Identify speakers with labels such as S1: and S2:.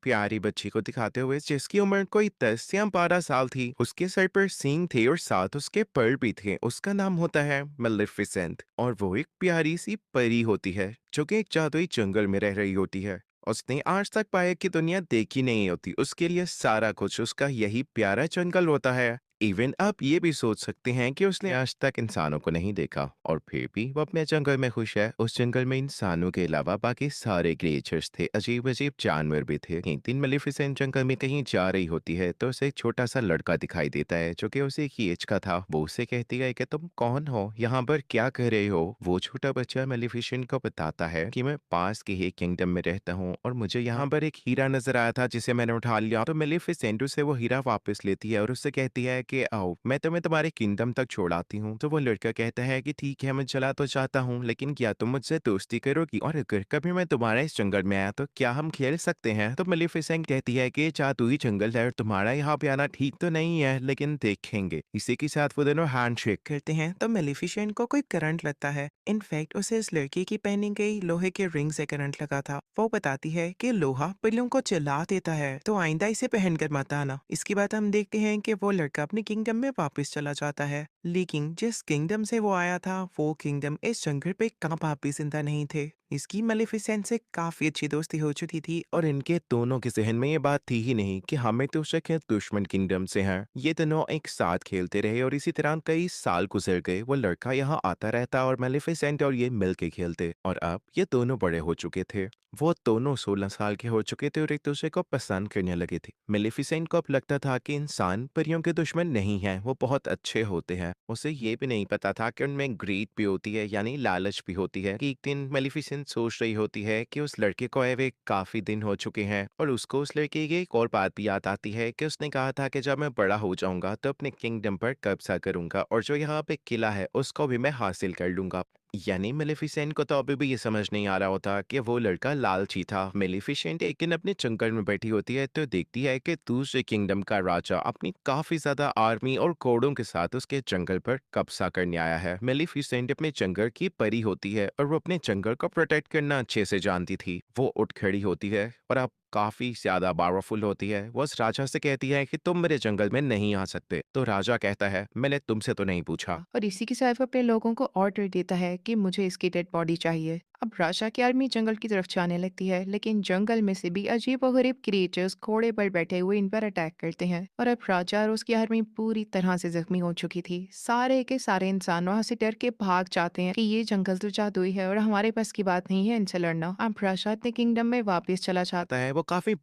S1: प्यारी बच्ची को दिखाते हुए जिसकी उम्र कोई 10 या 12 साल थी। उसके सर पर सींग थे और साथ उसके पर भी थे। उसका नाम होता है मेलिफिसेंट और वो एक प्यारी सी परी होती है जो कि एक जादुई जंगल में रह रही होती है। उसने आज तक पाया की दुनिया देखी नहीं होती। उसके लिए सारा कुछ उसका यही प्यारा जंगल होता है। इवन आप ये भी सोच सकते हैं कि उसने आज तक इंसानों को नहीं देखा और फिर भी वो अपने जंगल में खुश है। उस जंगल में इंसानों के अलावा बाकी सारे क्रिएचर्स थे, अजीब अजीब जानवर भी थे। एक दिन मेलिफिसेंट जंगल में कहीं जा रही होती है तो उसे एक छोटा सा लड़का दिखाई देता है जो कि उसे की एज का था। वो उसे कहती है कि तुम कौन हो, यहाँ पर क्या कर रहे हो। वो छोटा बच्चा मेलिफिसेंट को बताता है कि मैं पास के ही किंगडम में रहता हूँ और मुझे यहाँ पर एक हीरा नजर आया था जिसे मैंने उठा लिया। तो मेलिफिसेंट उसे वो हीरा वापस लेती है और उससे कहती है कि आओ मैं तुम्हें तुम्हारे किंगडम तक छोड़ाती हूँ। तो वो लड़का कहता है कि ठीक है, मैं चला तो चाहता हूँ लेकिन क्या तुम मुझसे दोस्ती करोगी, और अगर कभी मैं तुम्हारे इस जंगल में आया तो क्या हम खेल सकते हैं। तो मेलिफिसेंट कहती है कि जादुई जंगल है और तुम्हारा यहाँ पे आना ठीक तो नहीं है लेकिन देखेंगे। इसी के साथ वो दोनों हैंडशेक करते हैं तो मेलिफिसेंट को कोई करंट लगता है। इनफैक्ट उसे इस लड़की की पहनी गई लोहे के रिंग से करंट लगा था। वो बताती है कि लोहा बिल्लियों को चिल्ला देता है तो आइंदा इसे पहनकर मत आना। इसके बाद हम देखते हैं कि वो लड़का अपने किंगडम में वापस चला जाता है, लेकिन जिस किंगडम से वो आया था वो किंगडम इस जंगल पे कहाँ वापिस जिंदा नहीं थे। इसकी मेलिफिसेंट से काफी अच्छी दोस्ती हो चुकी थी और इनके दोनों के जहन में ये बात थी ही नहीं कि हमें तो शक है दुश्मन किंगडम से हैं। ये दोनों एक साथ खेलते रहे और इसी तरह कई साल गुजर गए। वो लड़का यहाँ आता रहता और मेलिफिसेंट और ये मिल के खेलते और अब ये दोनों बड़े हो चुके थे। वो दोनों 16 साल के हो चुके थे और एक दूसरे को पसंद करने लगे थे। मेलिफिसेंट को अब लगता था कि इंसान परियों के दुश्मन नहीं हैं, वो बहुत अच्छे होते हैं। उसे ये भी नहीं पता था कि उनमें ग्रीड भी होती है, यानी लालच भी होती है। कि एक दिन मेलिफिसेंट सोच रही होती है कि उस लड़के को आए हुए काफी दिन हो चुके हैं और उसको उस लड़के की एक और बात भी याद आती है कि उसने कहा था कि जब मैं बड़ा हो जाऊंगा तो अपने किंगडम पर कब्जा करूंगा और जो यहाँ पे किला है उसको भी मैं हासिल कर लूंगा। यानी मेलिफिसेंट को तो अभी भी ये समझ नहीं आ रहा होता कि वो लड़का लालची था। मेलिफिसेंट एक दिन अपने जंगल में बैठी होती है तो देखती है कि दूसरे किंगडम का राजा अपनी काफी ज्यादा आर्मी और घोड़ों के साथ उसके जंगल पर कब्जा करने आया है। मेलिफिसेंट अपने जंगल की परी होती है और वो अपने जंगल को प्रोटेक्ट करना अच्छे से जानती थी। वो उठ खड़ी होती है और अब काफी ज्यादा पावरफुल होती है। वो उस राजा से कहती है कि तुम मेरे जंगल में नहीं आ सकते। तो राजा कहता है मैंने तुमसे तो नहीं पूछा।
S2: और इसी के साथ वो अपने लोगों को ऑर्डर देता है कि मुझे इसकी डेड बॉडी चाहिए। अब राजा की आर्मी जंगल की तरफ जाने लगती है, लेकिन जंगल में से भी अजीब और गरीब क्रिएचर्स घोड़े पर बैठे हुए इन पर अटैक करते हैं और अब राजा और उसकी आर्मी पूरी तरह से जख्मी हो चुकी थी। सारे के सारे इंसान वहां से डर के भाग जाते हैं कि ये जंगल तो जादुई है और हमारे पास की बात नहीं है इनसे लड़ना। अब राजा अपने किंगडम में वापस चला जाता
S1: आता है वो काफी